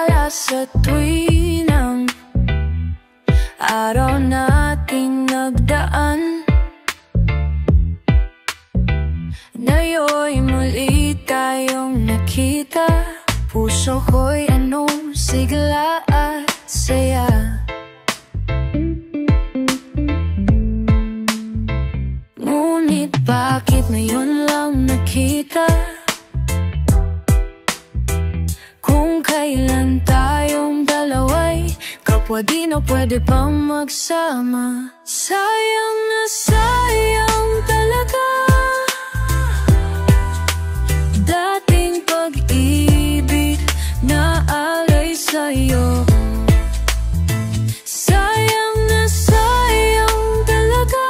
alaala sa tuwinang araw natin nagdaan. Ngayon'y muli tayong nakita, puso ko'y anong sigla at saya. Ngunit bakit ngayon lang nakita? Kung kailan tayong dalawa'y kapwa di na pwede pang magsama. Sayang na sayang talaga dating pag-ibig na alay sa'yo. Sayang na sayang talaga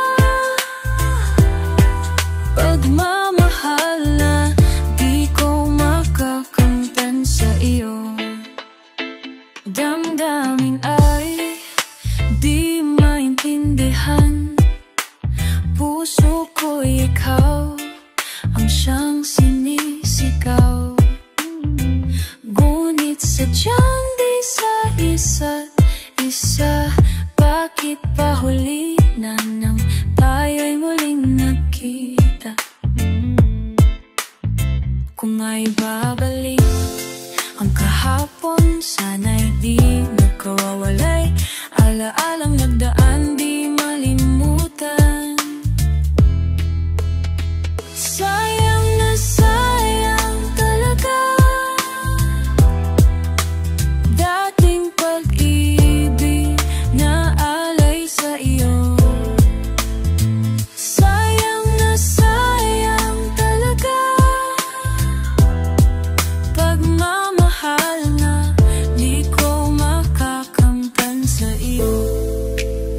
pagmamahal na di ko makakamtan sa iyo. Damdamin ay di maintindihan, puso ko'y ikaw ang siyang sinisigaw. Ngunit sadyang di sa isa't isa, bakit pa huli na nang tayo'y muling nagkita? Kung ay babalik ang kahapon, sana'y di nagkawawalay, alaalang nagdaan di malimutan. Sayang na sayang talaga dating pag-ibig na alay sa iyo. Sayang na sayang talaga pagmamahal na di ko makakamtan sa iyo.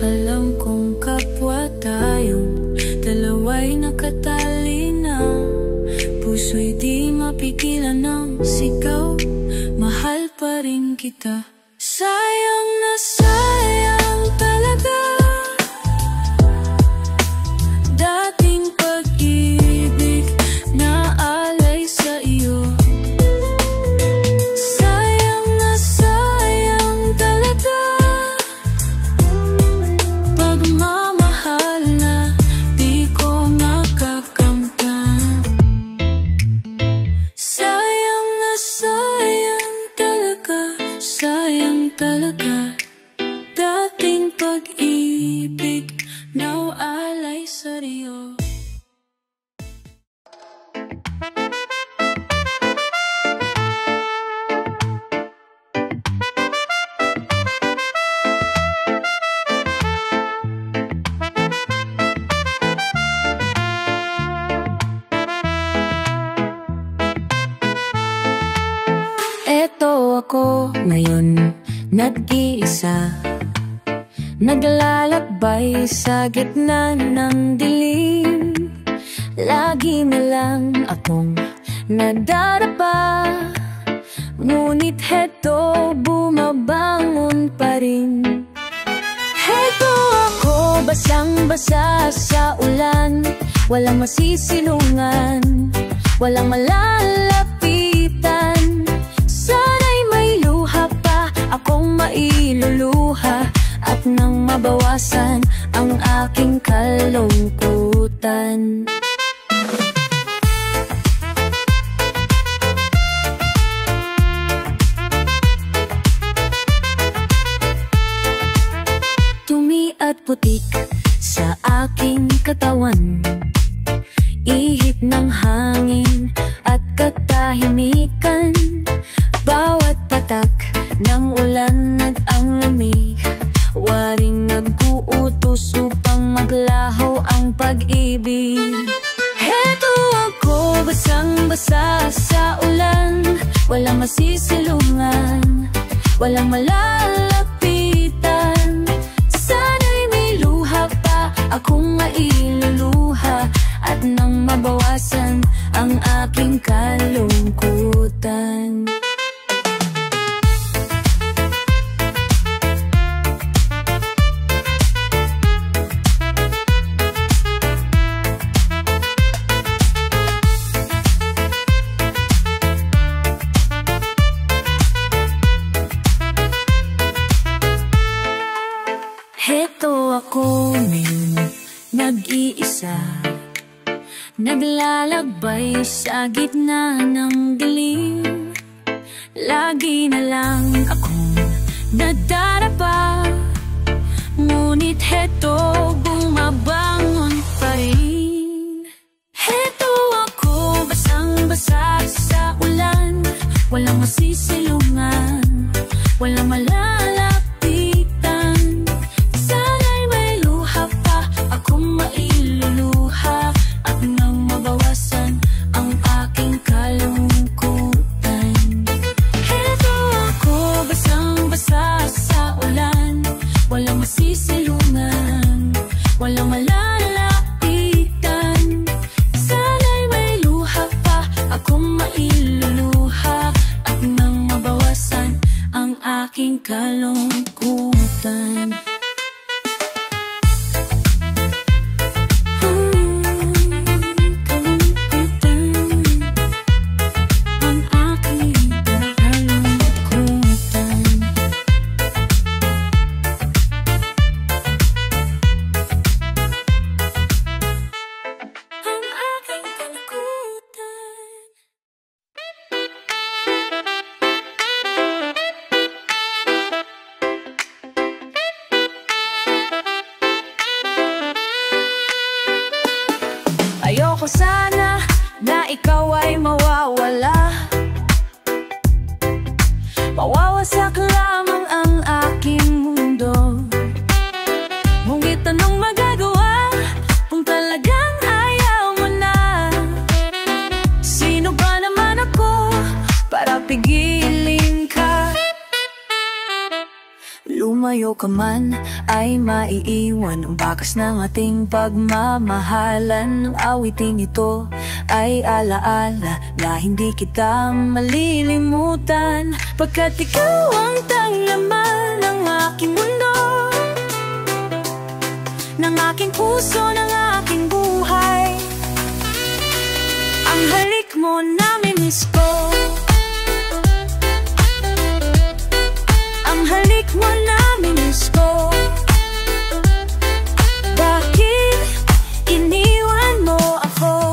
Alam kong kapwa tayong dalawa'y nakatali na, puso'y di mapigilan ng sigaw, mahal pa rin kita. Sayang na sayang talaga dating pag-ibig na alay sa iyo. Sayang na sayang talaga pagmamahal na di ko makakamtan. Sayang na sayang talaga, sayang talaga dating pag-ibig na alay sa iyo. Eto ako ngayon, nag-iisa, naglalakbay sa gitna ng dilim. Lagi na lang akong nadarapa, ngunit heto bumabangon pa rin. Heto ako, basang-basa sa ulan, walang masisilungan, walang malalapitan. Sana'y may luha pa akong mailuluha, at nang mabawasan ang aking kalungkutan. Dumi at putik sa aking katawan, ihip ng hangin at katahimikan. Bawat patak ng ulan at ang lamig, waring nag-uutos upang maglaho ang pag-ibig. Heto ako, basang-basa sa ulan, walang masisilungan, walang malalapitan. Sana'y may luha pa akong mailuluha, at nang mabawasan ang aking kalungkutan. naglalakbay sa gitna ng dilim. Lagi na lang akong nadarapa, ngunit heto bumabangon pa rin. Heto ako, basang-basa sa ulan, walang masisilungan, walang malalapitan. Sana'y may luha pa akong mailuluha, at nang mabawasan ang aking kalungkutan. Heto ako, basang-basa sa ulan, walang masisilungan, walang malalapitan. Sana'y may luha pa akong mailuluha, at nang mabawasan ang aking kalungkutan. Ayoko sana na ikaw ay mawawala, mawawasak lamang ang aking mundo. Ngunit anong magagawa kung talagang ayaw mo na? Sino ba naman ako para pigilin ka? Lumayo ka man ay maiiwan ang bakas ng ating pagmamahalan. Ang awiting ito ay alaala na hindi kita malilimutan, pagkat ikaw ang tanging laman ng aking mundo, ng aking puso, ng aking buhay. Ang halik mo nami-miss ko, ang halik mo nami-miss ko. Bakit iniwan mo ako?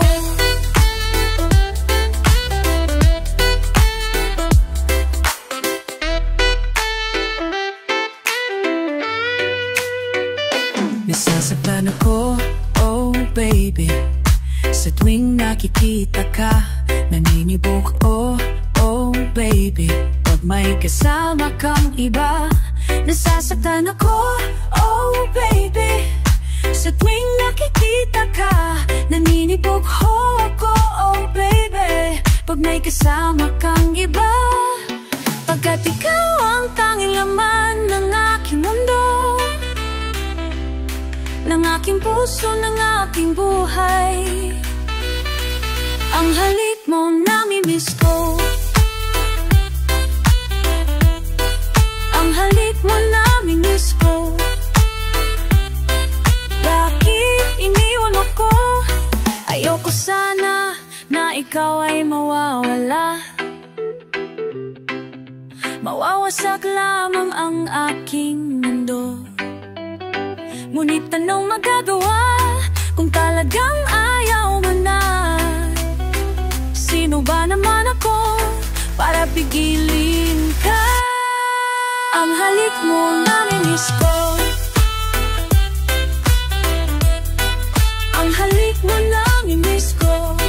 Nasasaktan ako, oh baby, sa tuwing nakikita ka. Naninibok, oh, oh baby, pag may kasama kang iba. Nasasaktan ako, oh baby, sa tuwing nakikita ka. Naninibok ho ako, oh baby, pag may kasama kang iba. Pagkat ikaw ang tanging laman ng aking mundo, ng aking puso, ng aking buhay. Ang halik mo nami-miss ko, ang halik mo nami-miss ko. Bakit iniwan ako? Ayoko sana na ikaw ay mawawala, mawawasak lamang ang aking mundo. Ngunit anong magagawa kung talagang ayaw mo na? Sino ba naman ako para pigilin ka? Ang halik mo nami-miss ko, ang halik mo nami-miss ko.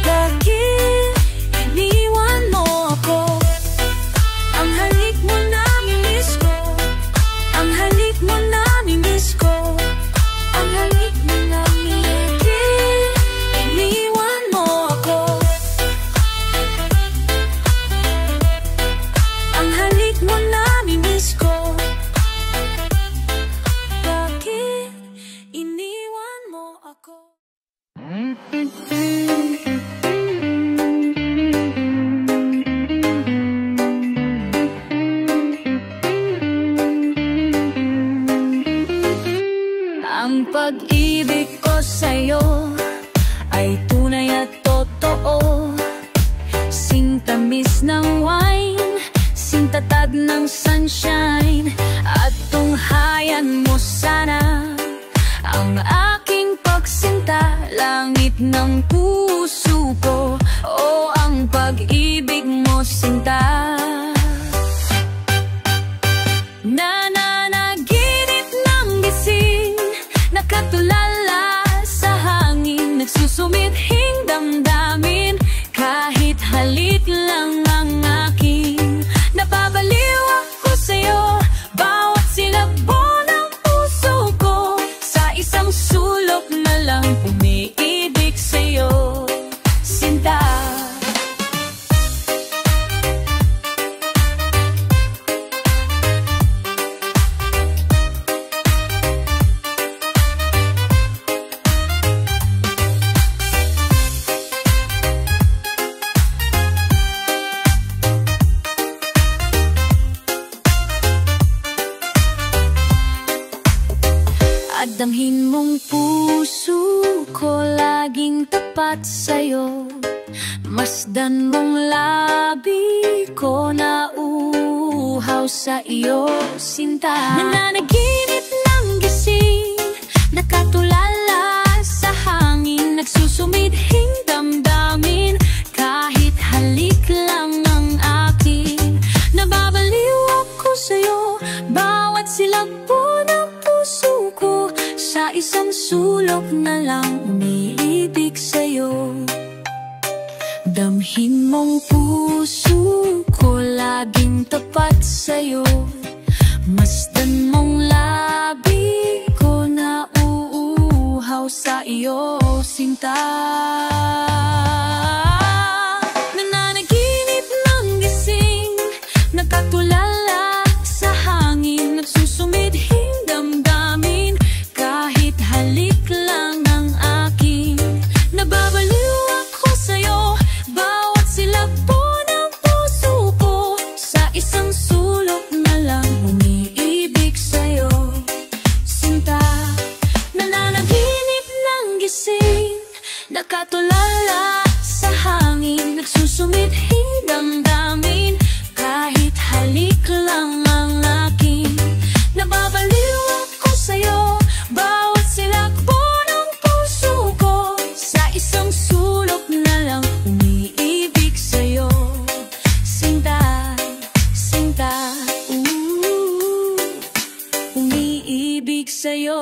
Bakit iniwan mo ako? Ang halik mo nami-miss ko, ang halik mo nami-miss ko. Ang halik mo nami-miss ko, iniwan mo ako. Ang halik mo nami-miss ko. Bakit iniwan mo ako? Ang pag-ibig ko sa'yo ay tunay at totoo, singtamis ng wine, singtatag ng sunshine, at tunghayan mo sana ang aking pagsinta. langit ng puso ko, o ang pag-ibig mo, sinta. Nananaginip ng gising, nakatulala sa hangin, nagsusumidhing damdamin, kahit halik lang ang aking. Napabaliw ako sa'yo, bawat silabo ng puso ko, sa isang sulok na lang umiibig sa'yo, sinta. At damhin mong puso ko laging tapat sa'yo, masdan mong labi ko na uhaw sa iyo, sinta. Nananaginip ng gising, nakatulala sa hangin, nagsusumidhing damdamin, kahit halik lang ang akin. Nababaliw ako sa'yo, bawat silabo ng puso ko, sa isang sulok na lang umiibig sa'yo. Damhin mong puso ko laging tapat sa'yo, masdan mong labi ko na uuhaw sa iyo, sinta. Nananaginip ng gising, nakatulala sa hangin, nagsusumidhing damdamin, kahit halik lang ang aking. Nababaliw ako sa'yo, bawat silabo ng puso ko, sa isang sulok na lang umiibig sa'yo, sinta. Nananaginip ng gising, nakatulala sa hangin, nagsusumidhing damdamin, kahit halik lang ang aking. Nababaliw ako sa'yo, bawat silakbo ng puso ko, sa isang sulok na lang umiibig sa'yo, sinta, sinta. Umiibig sa'yo.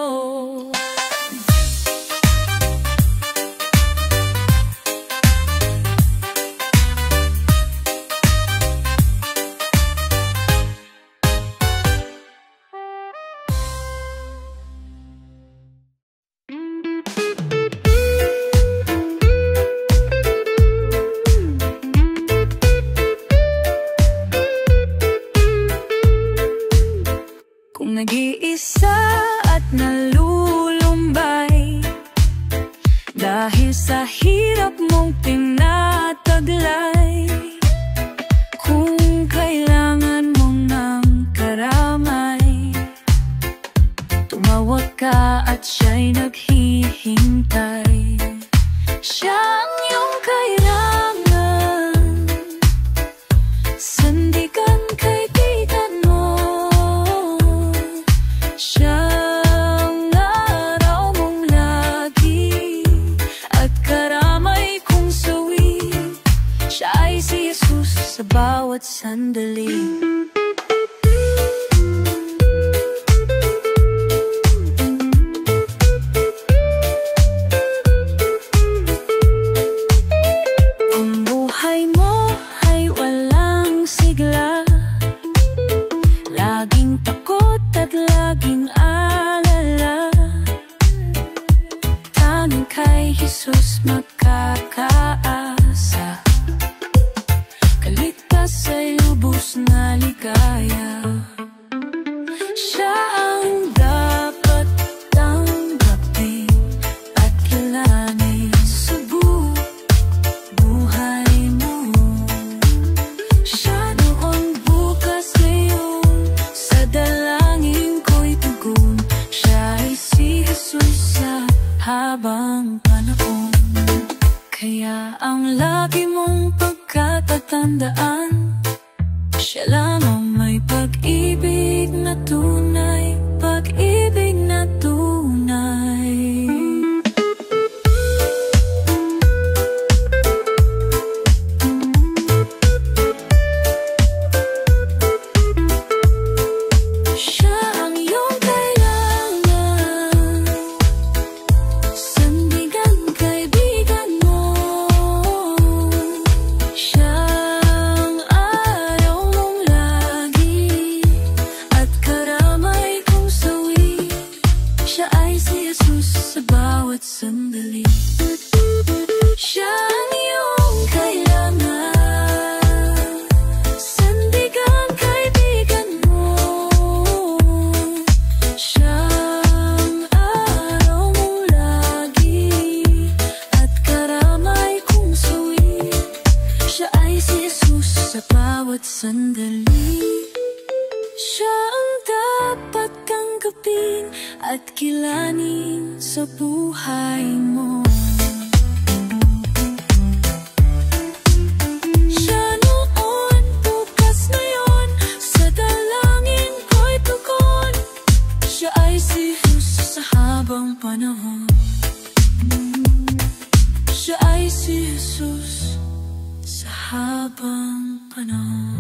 Kung nag-iisa at nalulumbay, dahil sa hirap mong tinataglay, kung kailangan mo ng karamay, tumawag ka at siya'y naghihintay. Siya ang iyong kailangan, sandigan kaibigan mo. Siyang araw mong lagi at karamay kong sawi, siya ay si Jesus sa bawat sandali. Ang buhay mo ay walang sigla, laging takot at laging alala, tanging kay Jesus makakaasa, kaligtas ay lubos na ligaya. Siya ang dapat tanggapin at kilalanin sa buhay mo. Siya noon, bukas, ngayon, sa dalangin ko'y tugon. Siya ay si Jesus sa habang panahon. Kaya ang lagi mong pagkatatandaan, siya lang ang may pag-ibig na tunay, pag-ibig na tunay. bawat sandali. Siya ang dapat tanggapin at kilanin sa buhay mo. Siya noon, bukas ngayon, sa dalangin ko'y tugon. Siya ay si Jesus sa habang panahon. Siya ay si Jesus sa habang panahon.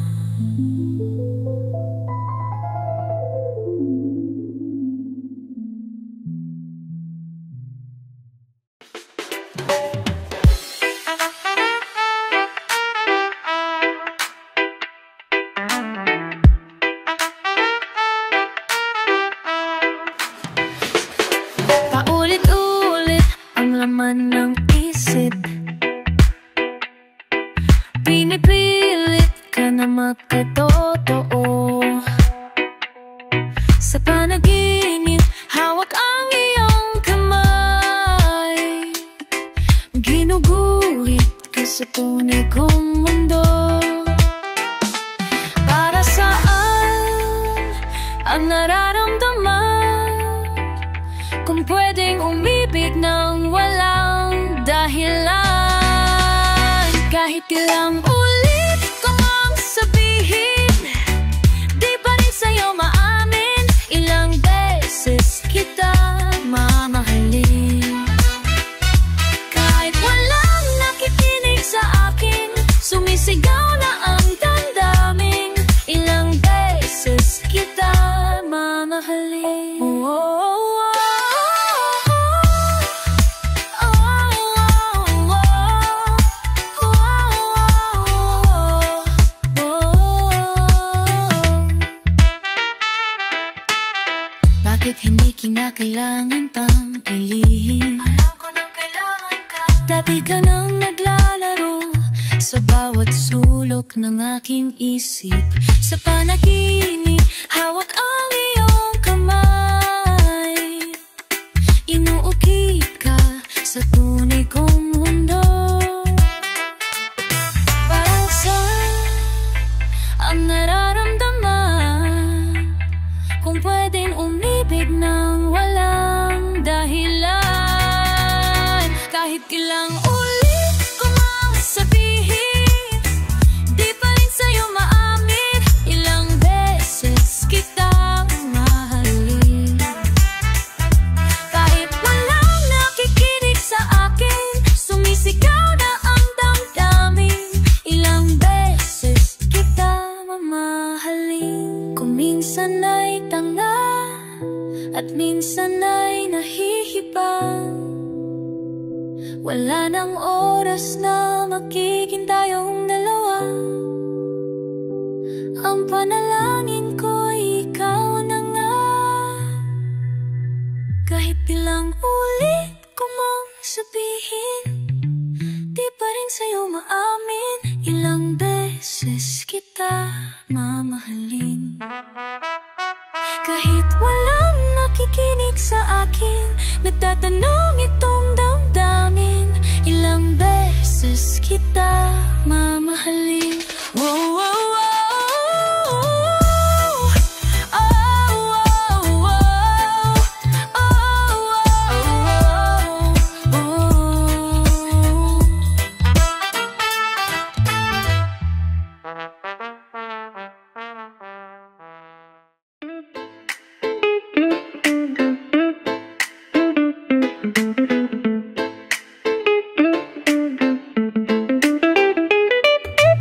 Paulit-ulit ang laman ng isip, pinipilit ka na magkatotoo. Sa panaginip, hawak ang iyong kamay, ginuguhit ka sa tunay kong mundo. Para saan ang nararamdaman kung pwedeng umibig ng walang dahilan? Kahit ilang ulit ko mang sabihin, di pa rin sa'yo maamin. Ilang beses kita mamahalin. Kahit walang nakikinig sa akin, sumisigaw na ang damdamin. Ilang beses kita mamahalin. Bakit hindi kinakailangan pang piliin? Alam ko nang kailangan ka. Dati ka nang naglalaro sa bawat sulok ng aking isip. Sa panaginip, hawak ang iyong kamay, inuukit ka sa tunay kong mundo. Parang saan ang nararamdaman kung pwedeng umibig ng walang dahilan? Kahit ilang ulit ko mang sabihin, di pa rin sa'yo maamin. Ilang beses kitang mahalin. Kahit walang nakikinig sa akin, sumisigaw na ang damdamin. Ilang beses kita mamahalin. Kung minsan ay tanga at minsan ay nahihibang, wala nang oras na magiging tayong dalawa. Ang panalangin ko, ikaw na nga. Kahit ilang ulit ko mang sabihin, di pa rin sa'yo maamin. Ilang beses kita mamahalin. Kahit walang nakikinig sa akin, nagtatanong itong damdamin. Ilang beses kita mamahalin. Wow, wow, wow.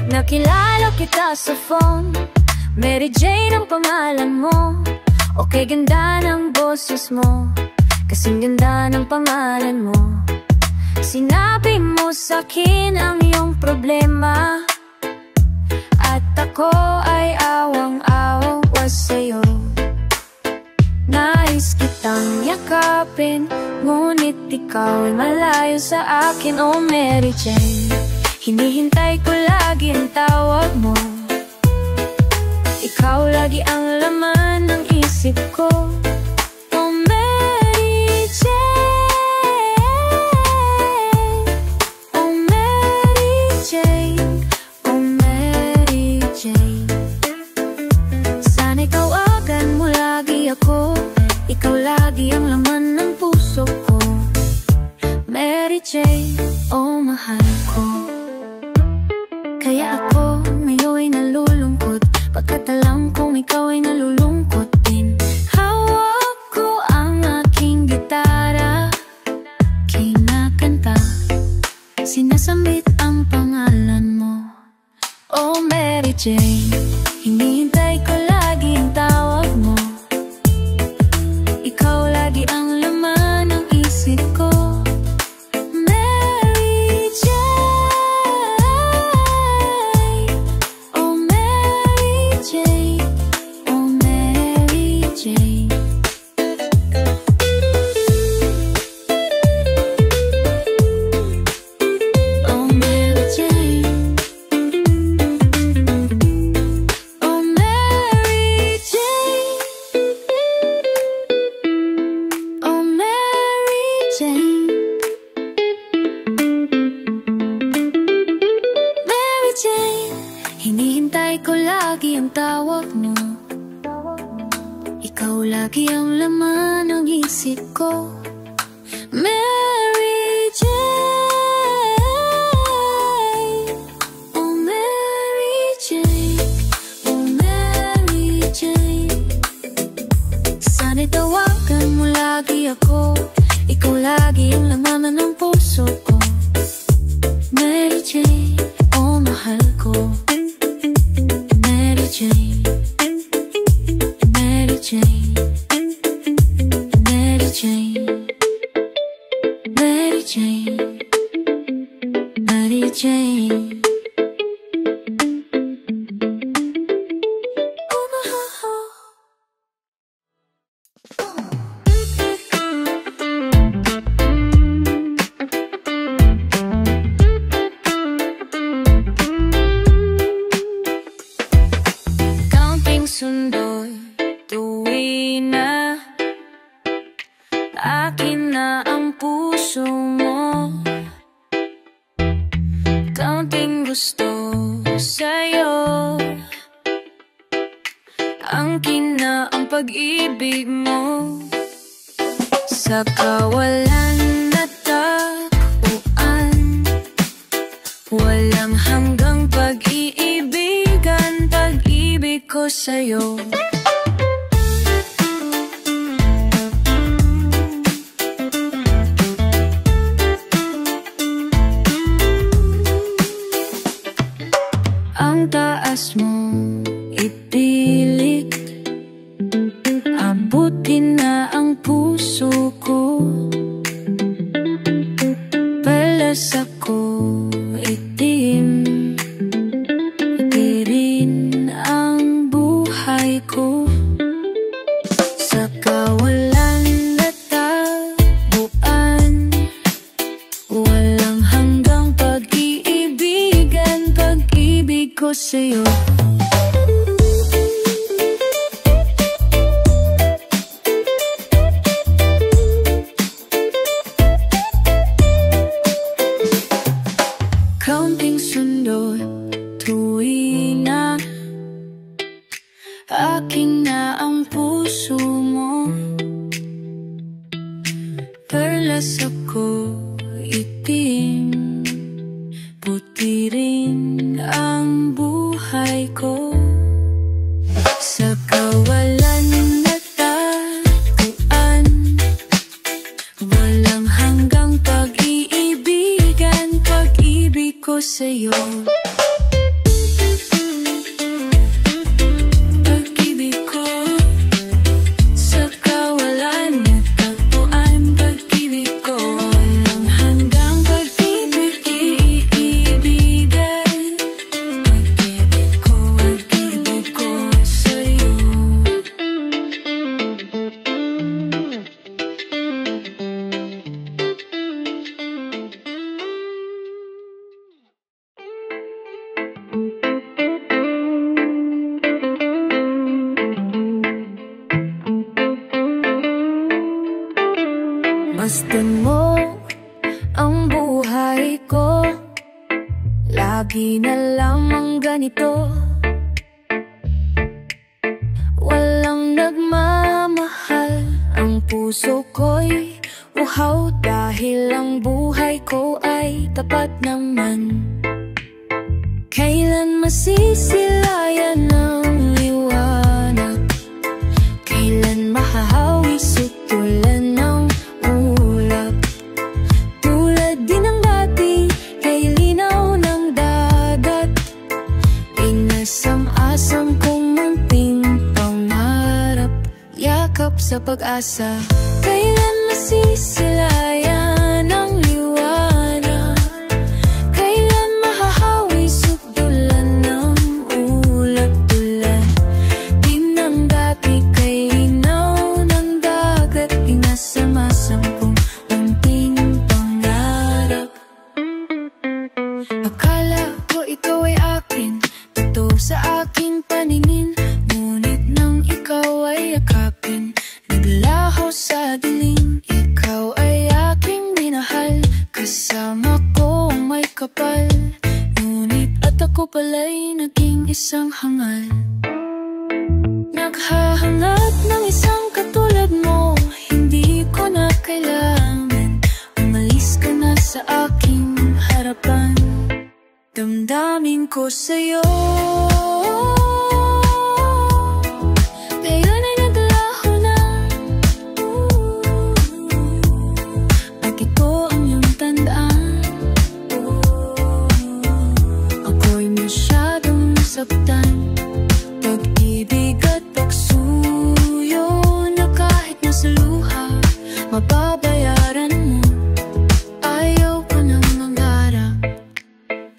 Nakilala kita sa phone, Mary Jane ang pangalan mo. Okay, ganda ng boses mo, kasing ganda ng pangalan mo. Sinabi mo sa'kin ang iyong problema, at ako ay awang-awa sa'yo. Nais kitang yakapin, ngunit ikaw ay malayo sa akin. Oh Mary Jane, hinihintay ko lagi ang tawag mo. Ikaw lagi ang laman ng isip ko. Oh Mary Jane, oh Mary Jane, oh Mary Jane. lagi ang tawag mo. Ikaw lagi ang laman ng isip ko. Mary Jane, oh Mary Jane, oh Mary Jane. Sana'y tawagan mo lagi ako. Ikaw lagi ang laman ng puso ko. Mary Jane, oh mahal ko. Mary Jane, Mary Jane, Mary Jane, Mary Jane, Mary Jane. Sundoy, tuwi na. Akin na ang puso mo. Kaunting gusto sa'yo. Angkin na ang pag-ibig mo. Sa kawalan na tapuan, walang hanggang pag-iibigan. Pag-ibig ko sa'yo. Ang taas mo ipilit, abutin na ang puso ko. Palas ako itim, itirin ang buhay ko. Sa kawalan na tabuan, walang hanggang pag-iibigan. Pag-ibig ko sa'yo. Kaunting sundo, tuwi na. Akin na ang puso mo. Perlas ako itim, puti rin ang buhay ko. Sa kawalan na taguan, walang hanggang pag-iibigan. Pag-ibig ko sa'yo. Masdan mo ang buhay ko, lagi na lamang ganito. Walang nagmamahal, ang puso ko'y uhaw. Dahil ang buhay ko ay tapat naman. Kailan masisilayan ng liwanag? Kailan mahahawi sutulan ng ulap? Tulad din ng dati, kay linaw ng dagat. Inasam-asam kong munting pangarap, yakap sa pag-asa. Kailan masisilayan ng liwanag? Kailan mahahawi sutulan ng ulap? Tulad din ng dati, kay linaw ng dagat. Inasam-asam kong munting pangarap. Akala ko ikaw ay akin, totoo sa aking paningin. Ngunit nang ikaw ay yakapin, naglaho sa dilim. Ikaw ay aking minahal, kasama ko ang may kapal. Ngunit at ako pala'y naging isang hangal. ko sa'yo. Ngayon ay naglaho na, bakit ko ang iyong tandaan? Ako'y masyadong nasaktan, pag-ibig at pagsuyo na kahit nasa luha mababayaran mo. Ayaw ko nang mangarap,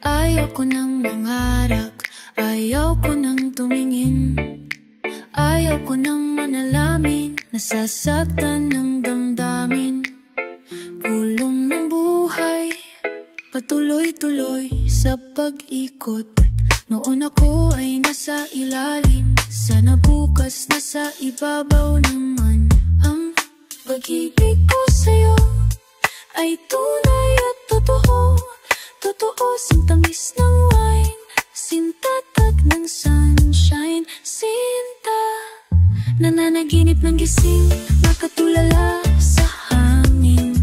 ayaw ko nang mangarap, ayaw ko nang tumingin, ayaw ko nang manalamin, nasasaktan ng damdamin. Gulong ng buhay, patuloy-tuloy sa pag-ikot. Noon ako ay nasa ilalim, sana bukas nasa ibabaw naman. Ang pag-ibig ko sa'yo ay tunay at totoo, totoo sintamis ng wine, sintatag ng sunshine, sinta nananaginip ng gising, nakatulala sa hangin,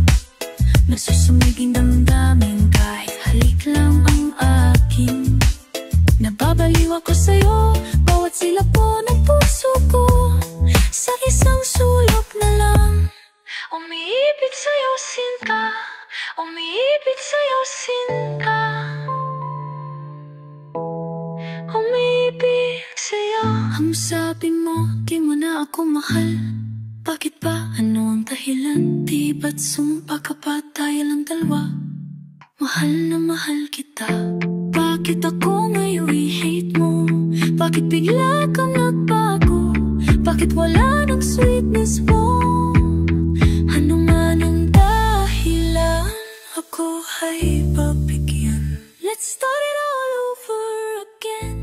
nagsusumiging damdamin kahit halik lang ang akin. Nababaliw ako sa'yo, bawat sila po ng puso ko, sa isang sulok na lang. Umiibig sa'yo, sinta, umiibig sa'yo, sinta, umiibig sa'yo. Ang sabi mo, di mo na ako mahal, bakit ba? Ano ang dahilan? Di ba't sumpa ka pa tayo lang dalawa? Mahal na mahal kita, bakit ako ngayon i-hate mo? Bakit bigla kang nagbago? Bakit wala ng sweetness mo? Ano man ang dahilan, ako ay babigyan. Let's start it all over again.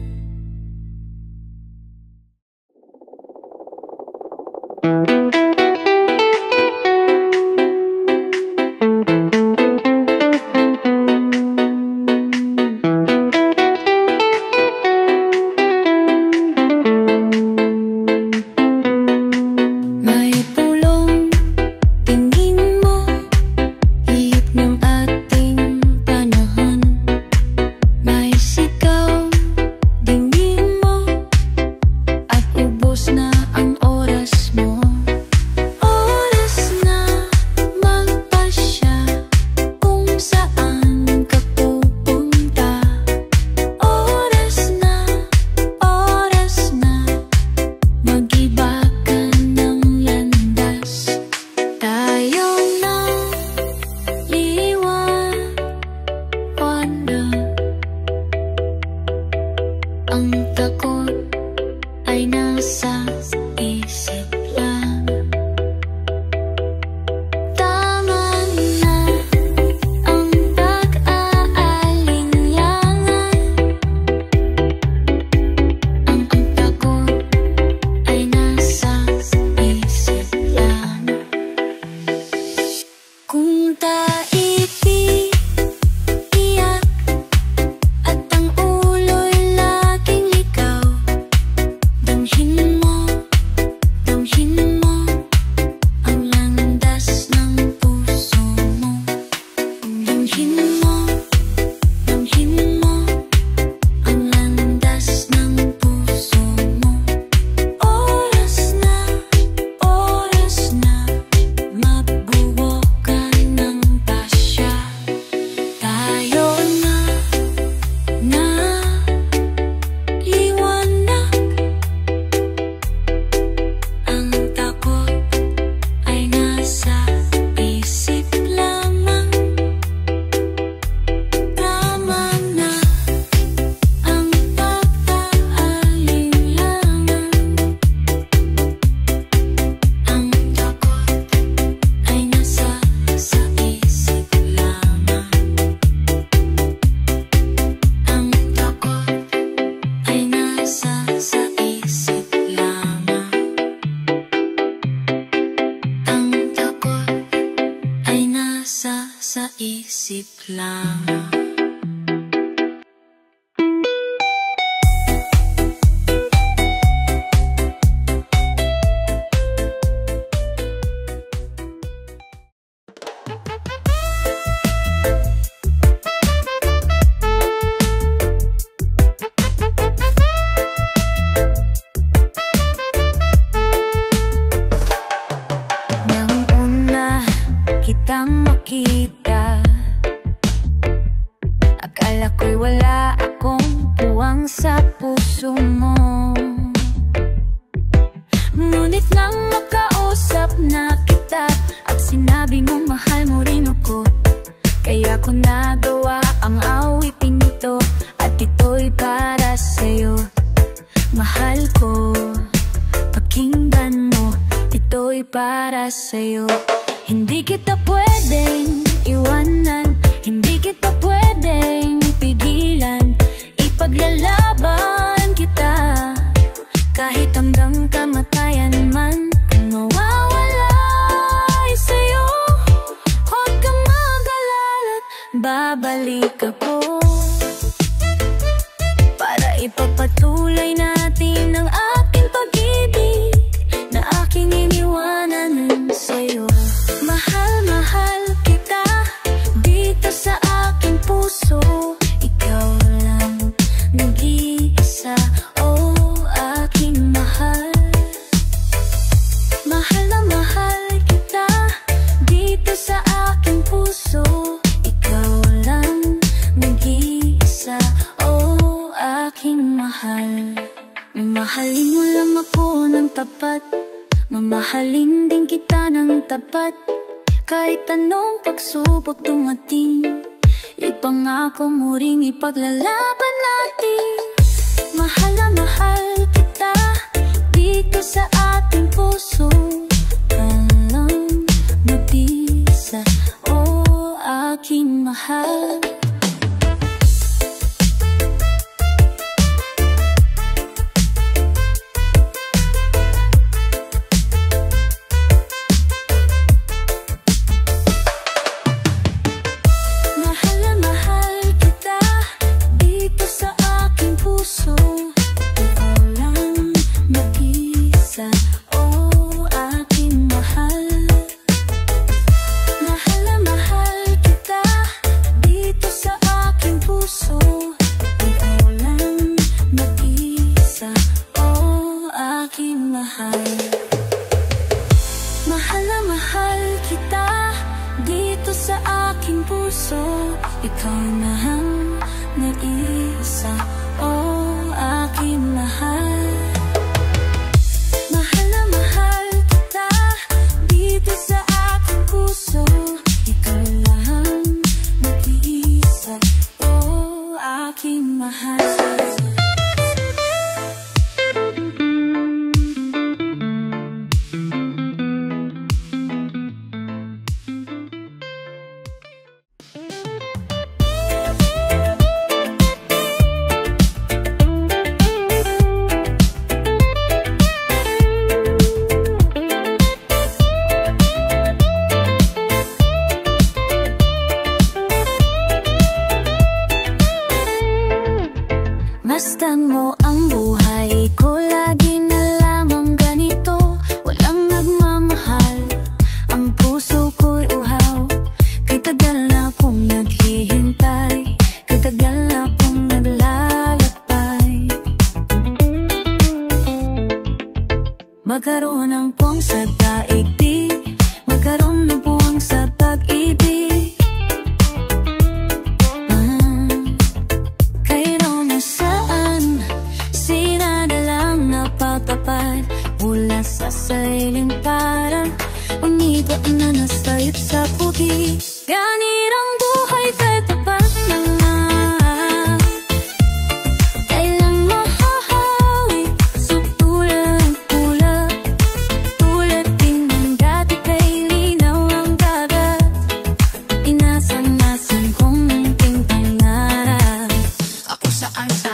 Sa isip lang. kitang makita. Akala ko'y wala akong puwang sa puso mo, ngunit nang makausap na kita at sinabi mong mahal mo rin ako, kaya ko nagawa ang awiting ito. At ito'y para sa'yo, mahal ko, pakinggan mo. Ito'y para sa'yo. Hindi kita pwedeng iwanan, hindi kita pwedeng pigilan. Ipaglalaban kita kahit hanggang kamatayan man. Kung mawawala ay sa'yo, huwag kang mag-alala, babalik ako para ipagpatuloy natin ang ating pag-ibig na aking iniwanan sa'yo. Mahal kita dito sa aking puso. Ikaw lang nag-iisa, oh aking mahal. Mahal na mahal kita dito sa aking puso. Ikaw lang nag-iisa, oh aking mahal. Mamahalin mo lang ako ng tapat, mamahalin din kita ng tapat. Kahit anong pagsubok dumating, ipangako mo ring ipaglalaban natin. Mahal na mahal kita dito sa ating puso. Walang nag-isa, oh aking mahal. Ikaw na ang nag-iisa, oh aking mahal. Mahal na mahal kita dito sa aking puso. Ikaw lang nag-iisa, oh aking mahal. Masdan mo ang buhay ko, lagi na lamang ganito. Walang nagmamahal, ang puso ko'y uhaw. Kay tagal na akong naghihintay, kay tagal na akong naglalakbay. Magkaroon ng puwang sa daigdig, magkaroon ng puwang sa pag-ibig. Mula sa sailing parang uniba na nasayip sa pugi. Ganirang buhay kay tapat na nga, kailang mahahawi. Sutulan ang pula, tulad din ng dati kay linaw ang dagat. Inasan-asan kong munting pangarap, ako saan sa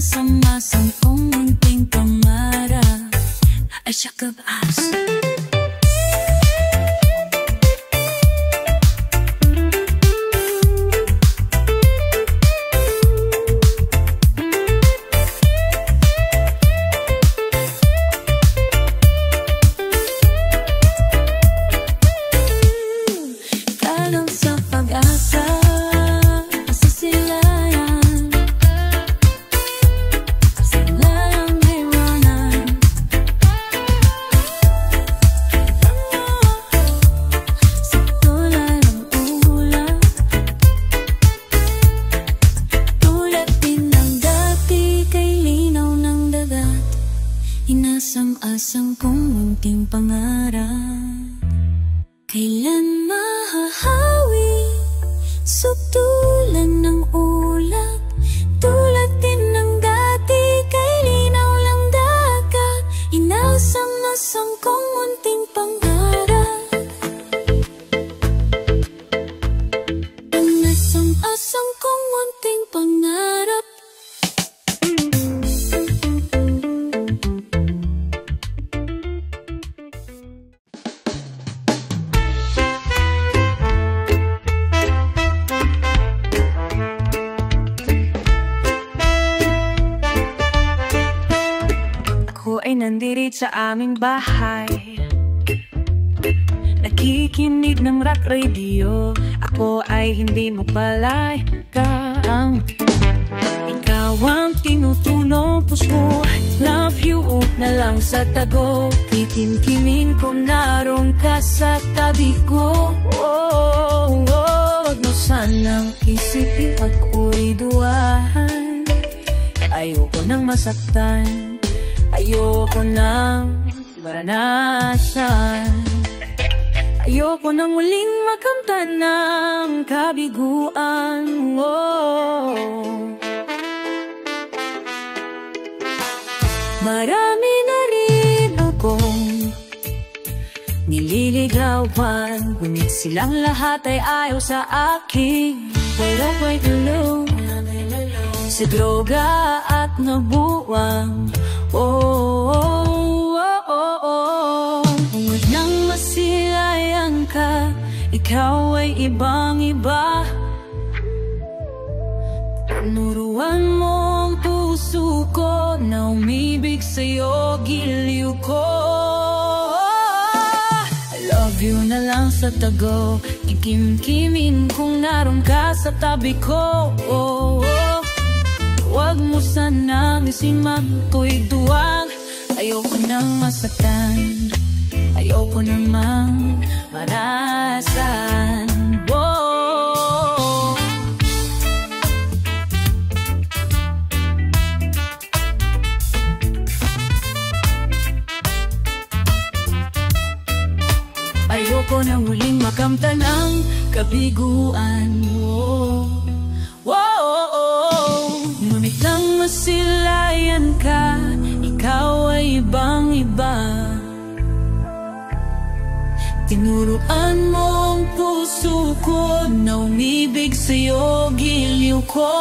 sama-sama kong munting pangarap ay siyakap as. Inasam-asam kong munting pangarap, kailan mahahawi? Sutulan ng ulap, tulad din ng dati, kay linaw lang dagat. Inasam-asam kong munting pangarap, inasam-asam kong munting pangarap. Ay nandirit sa aming bahay, nakikinig ng rock radio. Ako ay hindi mo palayang, ikaw ang tinutunog puso. Love you na lang sa tago, kikim-kimin ko naroon ka sa tabi ko. Wag mo sanang isipin at ako'y duwahan. Ayoko nang masaktan, ayoko nang maranasan, ayoko nang muling makamtan ng kabiguan. Marami na rin akong nililigawan, ngunit silang lahat ay ayaw sa akin. Pero may tulong sa droga at nabuwang. Huwag nang masilayan ka, ikaw ay ibang-iba. Tinuruan mo ang puso ko na umibig sa'yo, giliw ko. I love you na lang sa tago, kikim-kimin kung naroon ka sa tabi ko. Huwag mo sanang isimang ko'y duwag. Ayoko nang masaktan, ayoko namang marasan. Ayoko nang muling makamtan ng kabiguan mo. Ngunit lang masilayan ka, ikaw ay ibang-iba. Tinuruan mo ang puso ko na umibig sa'yo, giliw ko.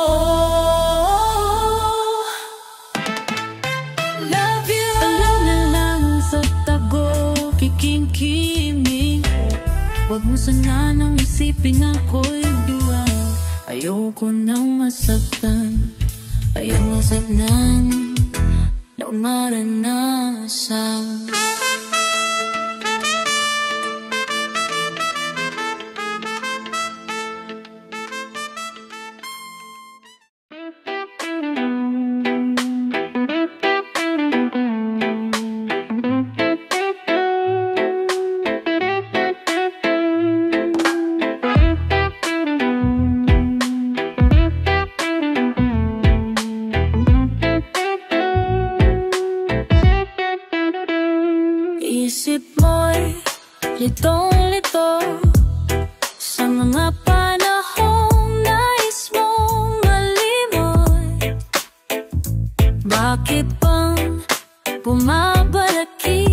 Love you, alam na lang sa tago, kikim-kiming. Huwag mo sana nang isipin ako'y duwa. Ayoko nang masaktan, ayoko sanang na maranasan. Isip mo'y litong-lito sa mga panahong nais mong malimoy. Bakit bang bumabalaki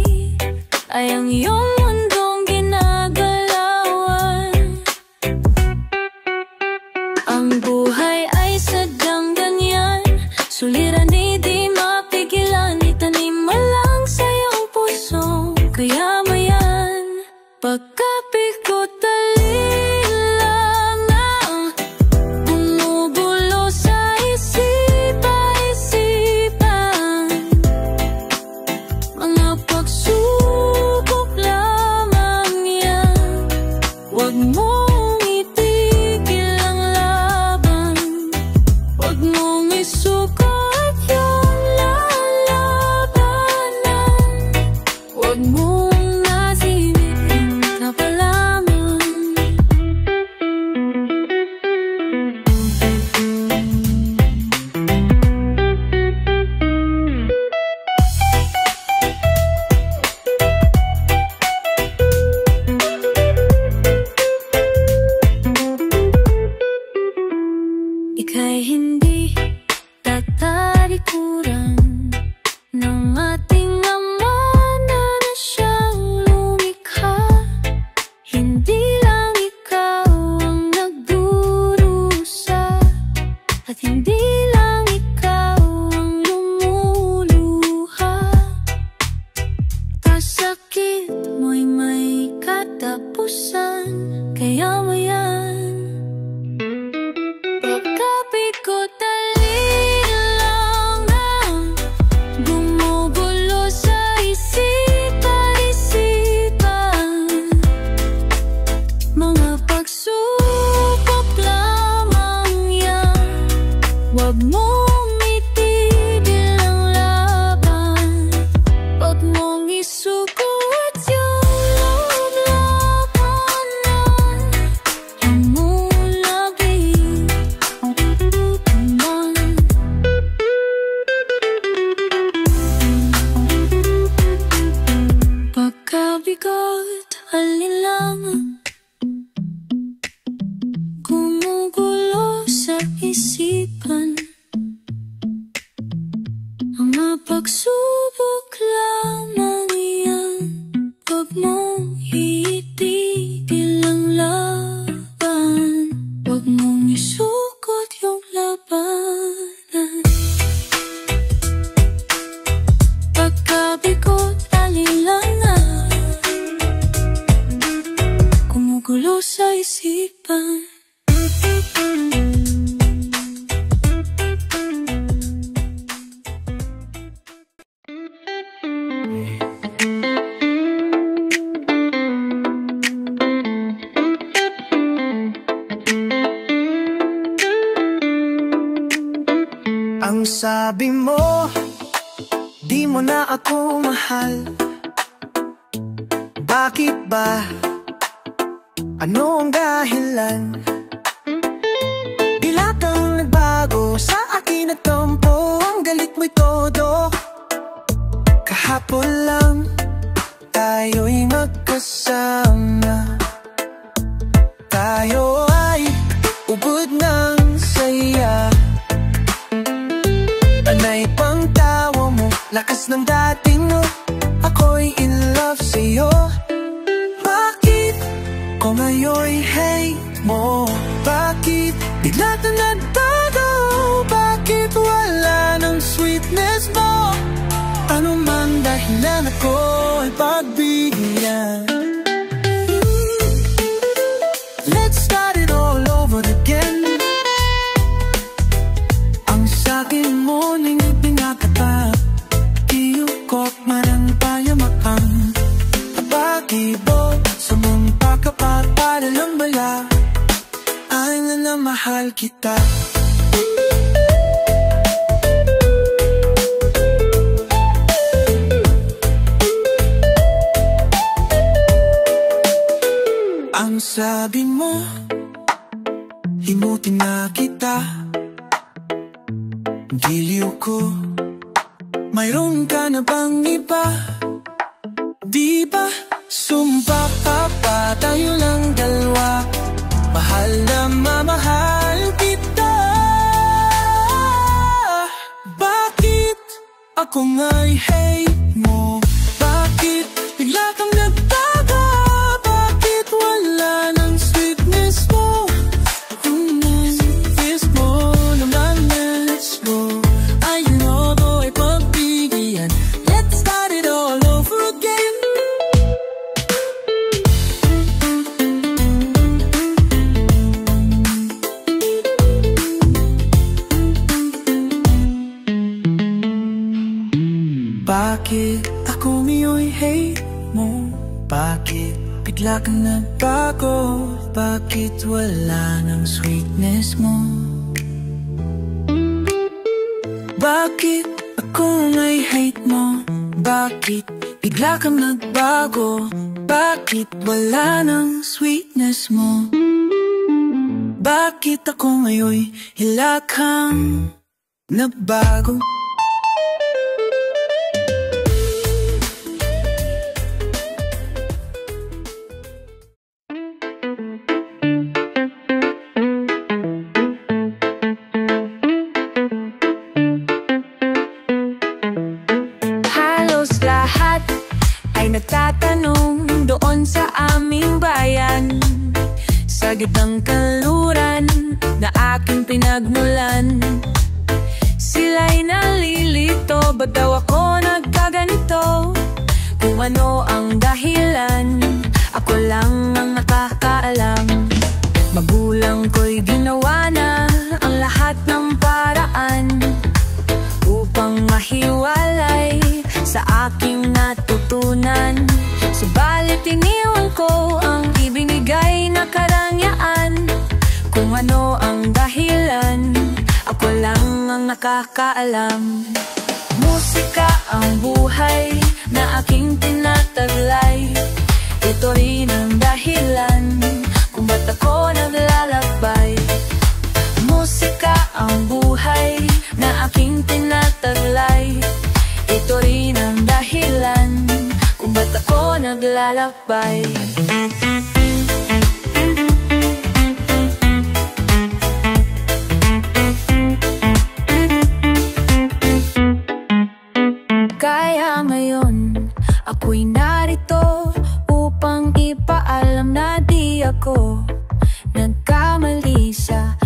ay ang iyong mundong ginagalawan? Ang buhay ay sadyang ganyan, suliranin di mapigilan, itanim mo lang sa iyong puso. Kaya mayan, pagkapit ko lang ang bumubulo sa isipan. Mga pagsubok lamang yan, huwag mong itigil ang laban. Huwag mong isuko at talikuran ng ating Ama na siyang lumikha. Hindi lang ikaw ang nagdurusa, at hindi lang ikaw ang lumuluha. Kasakit mo'y may katapusan, kaya mo yan. Pagkapikot alinlangan, gumugulo sa isipan. Mga pagsubok lamang yan, wag mong itigil ang laban. Wag mong isugot yung labanan. Hamulagi man. Pagkabigot alinlangan, gumugulo sa isipan. Mga pagsubok lamang yan, wag mong itigil ang laban. Wag mong isugot yung labanan. Pagkabigot alinlangan, gumugulo sa isipan. Ang sabi mo, di mo na ako mahal. Bakit ba? Ano ang dahilan? Bigla kang nagbago, sa akin nagtampo. Ang galit mo'y todo. Kahapon lang tayo'y magkasama. Tayo ay ubod ng saya. Panay pang tawa mo, lakas ng dating mo. Ako'y in love sa'yo. Bakit ko ngayon'y hate mo? Bakit bigla ka nagbago? Bakit wala ng sweetness mo? Ano man dahilan, ako'y pagbigyan. Let's start it all over again. Ang sakin mo ning pinakatap, kiyukot man payamaan. Pagibo, sumumpa ka pa para lang bala. Ay na mahal kita. Ang sabi mo, himutin na kita. Giliw ko, mayroon ka na bang iba? Di ba sumpa ka pa, tayo lang dalawa. Mahal na mamahal kita. Bakit ako nga'y hate mo? Bakit bigla kang nagbago? Bakit wala ng sweetness mo? Sweetness mo naman, let's go. I know ko ay pagbigyan. Let's start it all over again. Bakit ako ngayon'y hate mo? Bakit bigla kang nagbago? Bakit wala ng sweetness mo? Bakit ako nga'y hate mo? Bakit bigla kang nagbago? Bakit wala ng sweetness mo? Bakit ako ngayon'y hilakang nagbago? gitnang kanluran na aking pinagmulan. Sila'y nalilito, ba't daw ako nagkaganito? Kung ano ang dahilan, ako lang ang nakakaalam. Magulang ko'y ginawa na ang lahat ng paraan upang mahiwalay sa aking natutunan. Subalit iniwan ko ang ibinigay na karangyaan. Kung ano ang dahilan, ako lang ang nakakaalam. Musika ang buhay na aking tinataglay. Ito rin ang dahilan kung ba't ako naglalakbay. Musika ang buhay na aking tinataglay. Ito rin ang dahilan kung ba't ako naglalakbay. Kaya ngayon, ako'y narito upang ipaalam na di ako nagkamali sa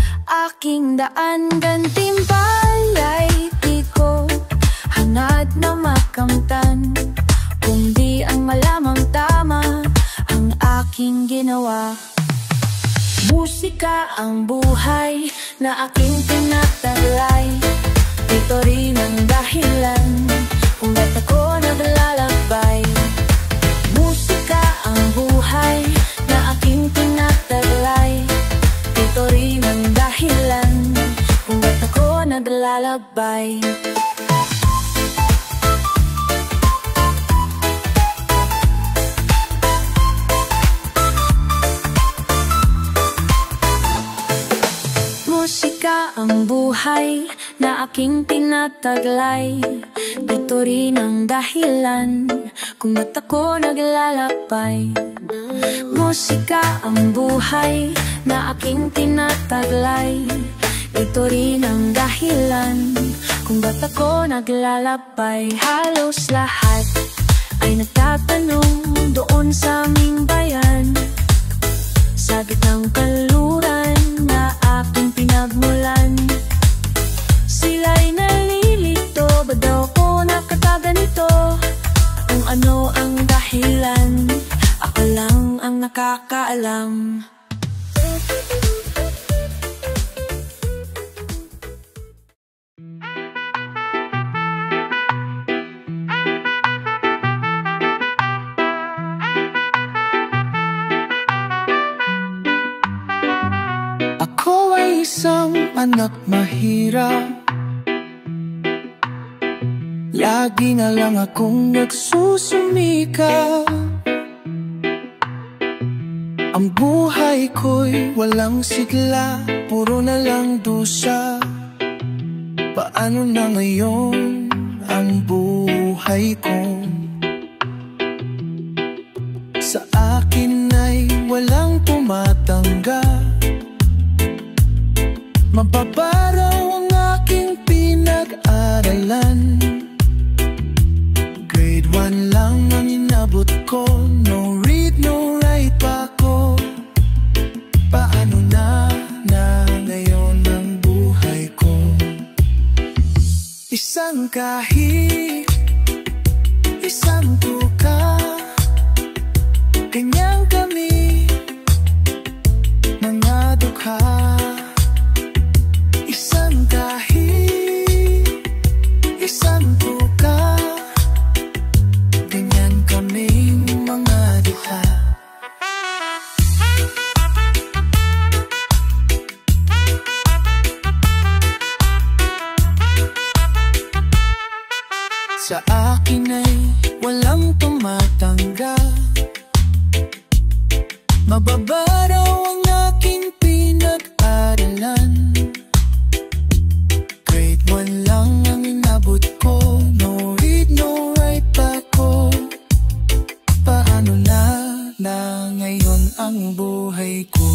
aking daan. Gantimpala'y di ko hangad na makamtan, kung di ang malamang tama ang aking ginawa. Musika ang buhay na aking tinataglay. Ito rin ang dahilan kung ba't ako naglalakbay. Musika ang buhay na aking tinataglay. Ito rin ang dahilan kung ba't ako naglalakbay. Musika ang buhay na aking tinataglay. Ito rin ang dahilan kung ba't ako naglalakbay. Musika ang buhay na aking tinataglay. Ito rin ang dahilan kung ba't ako naglalakbay. Halos lahat ay nagtatanong doon sa aming bayan, sa gitnang kanluran na aking pinagmulan. Sila'y nalilito, ba't daw ako nakakaganito? Kung ano ang dahilan, ako lang ang nakakaalam. Ako ay isang anak mahirap. Lagi na lang akong nagsusumikap. Ang buhay ko'y walang sigla, puro na lang dusa. Paano na ngayon ang buhay ko? Sa akin ay walang tumatanggap. Mababaraw ang aking pinag-aralan. Grade 1 lang ang inabot ko, no read, no write pa ko. Paano na ngayon ang buhay ko? Isang kahit, isang tuka, ganyan kami, mga dukha. Isang kahit, isang tuka, ganyan kaming mga dukha. Sa akin ay walang tumatanggap. Mababaraw ang aking pinag-aralan. Grade 1 lang ang inabot ko, no read, no write pa ko. Paano na ngayon ang buhay ko?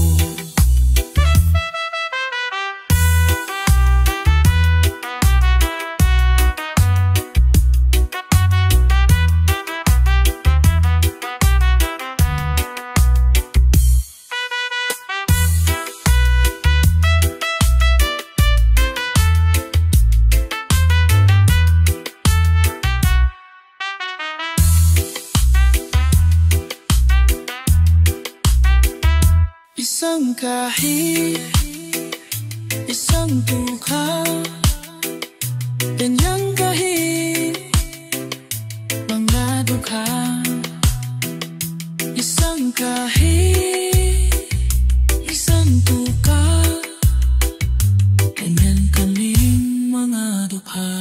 Isang kahit, isang tukha, ganyang kahit mga dukha. Isang kahit, isang tukha, ganyan kaming mga dukha.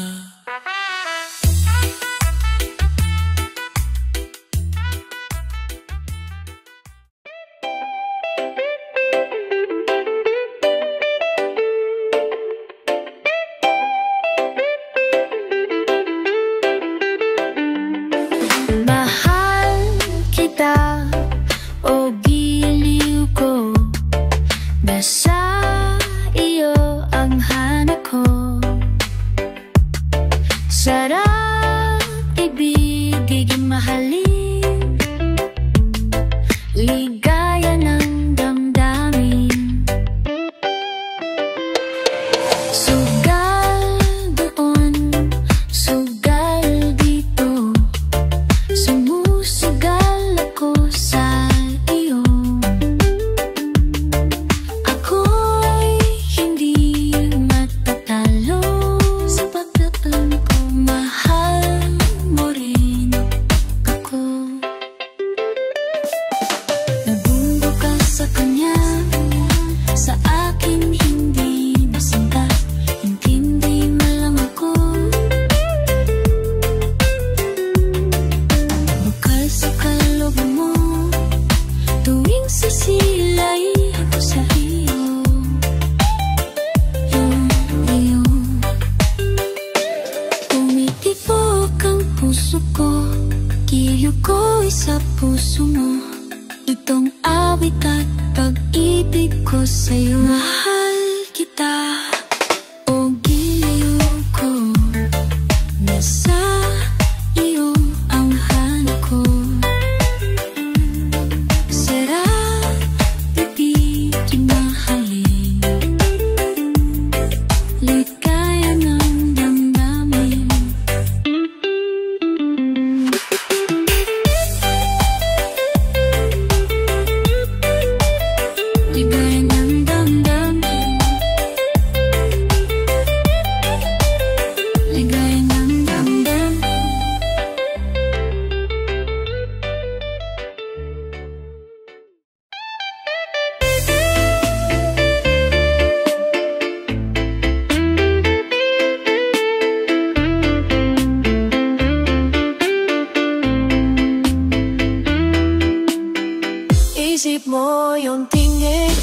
Isip mo yung tingin,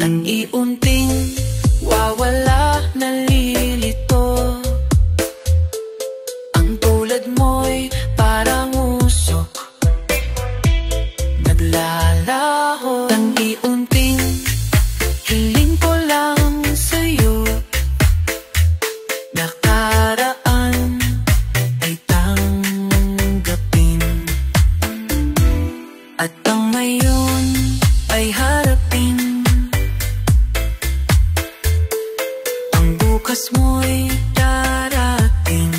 ang iunting wawala, nalilito. Ang tulad mo'y parang usok, naglalaho. Ang iunting hiling ko lang sa'yo, nakaraan ay tanggapin, at ang ngayon ay harapin. Ang bukas mo'y darating,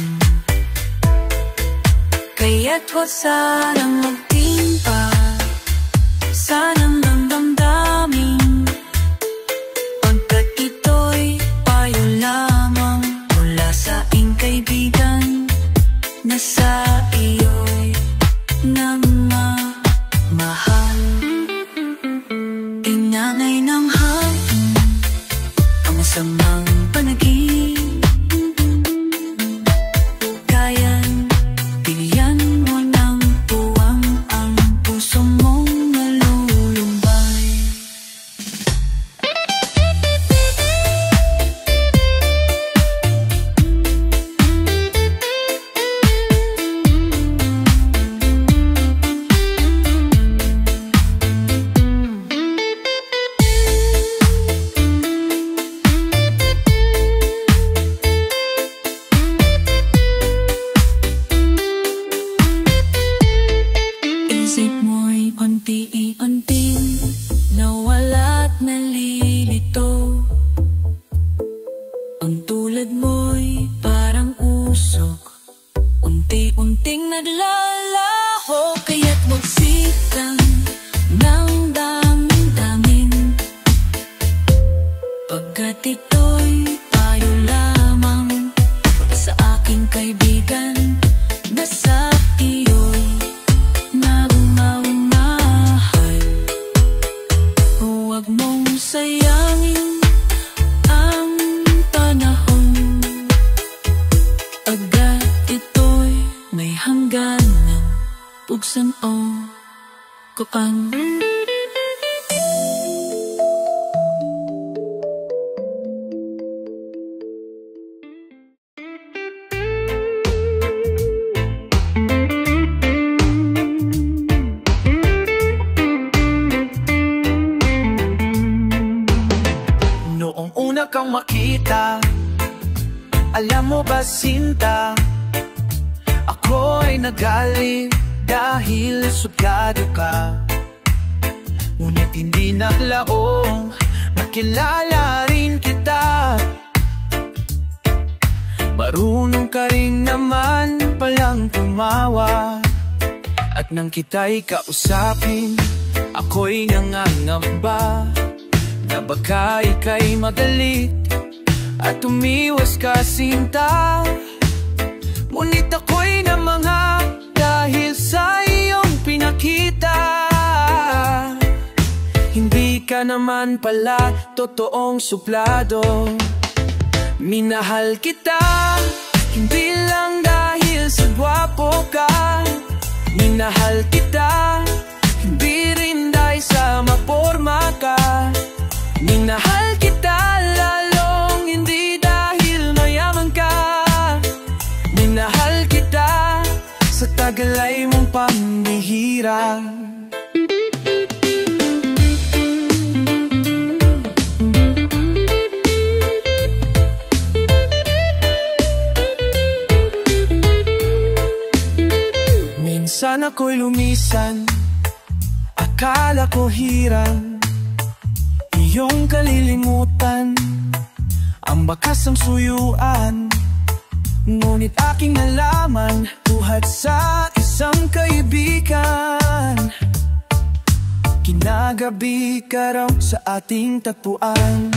kaya't huwag sanang magtimpa, sanang damdamin, pagkat ito'y payo lamang mula sa aking kaibigan, na sa iyo'y nagmamahal. Inangay ng hangin ang masamang panaginip, kaya't bigyan mo ng puwang ang puso mong nalulumbay. Isip mo'y unti-unting nawala't nalilito. naglalaho. Kaya't magsikang ng damdamin, pagkat ito'y tayo lamang. Sa aking kaibigan na sa iyo'y nagmamahal, huwag mong sayangin ang panahon, agad ito'y may hangganan. Buksan o koan. Noong una kang makita, alam mo ba sinta, ako ay nagalit dahil suplado ka. Ngunit hindi naglaong makilala rin kita. Marunong ka rin naman palang tumawa, at nang kita'y kausapin, ako'y nangangamba na baka ika'y magalit at umiwas ka sinta. Ngunit ako'y namangha dahil sa iyong pinakita. Hindi ka naman pala totoong suplado. Minahal kita, hindi lang dahil sa gwapo ka. Minahal kita, hindi rin dahil sa maporma ka. Minahal kita lalong hindi dahil mayaman ka. Minahal kita sa tagalay mong pambihira. Minsan ako'y lumisan, akala ko hirang iyong kalilimutan, ang bakas ng suyuan. Ngunit aking nalaman, buhat sa isang kaibigan, kinagabi ka raw sa ating tagpuan.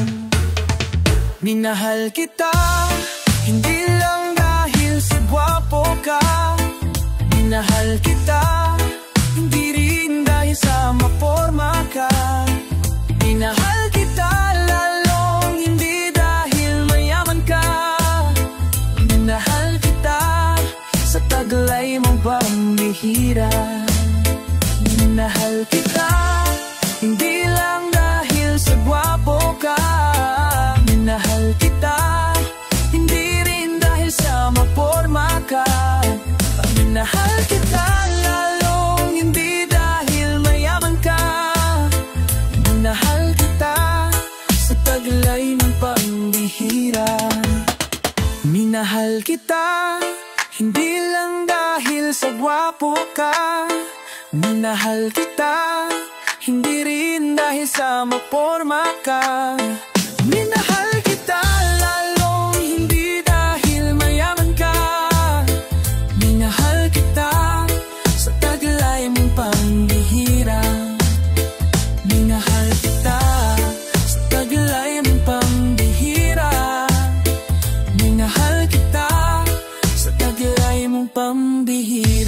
Minahal kita, hindi lang dahil sa gwapo ka. Minahal kita, hindi rin dahil sa maporma ka. Minahal kita lalong hindi dahil mayaman ka. Minahal kita sa taglay mong pambihira. Minahal kita, hindi lang dahil sa gwapo ka. Minahal kita, hindi rin dahil sa maporma ka. Minahal kita lalong hindi dahil mayaman ka. Minahal kita sa taglay ng pambihira. Minahal kita, hindi lang dahil sa gwapo ka. Minahal kita, hindi rin dahil sa maporma ka. Minahal kita lalong hindi dahil mayaman ka. Minahal kita sa taglay mong pambihira. Minahal kita sa taglay mong pambihira. Minahal kita sa taglay mong pambihira.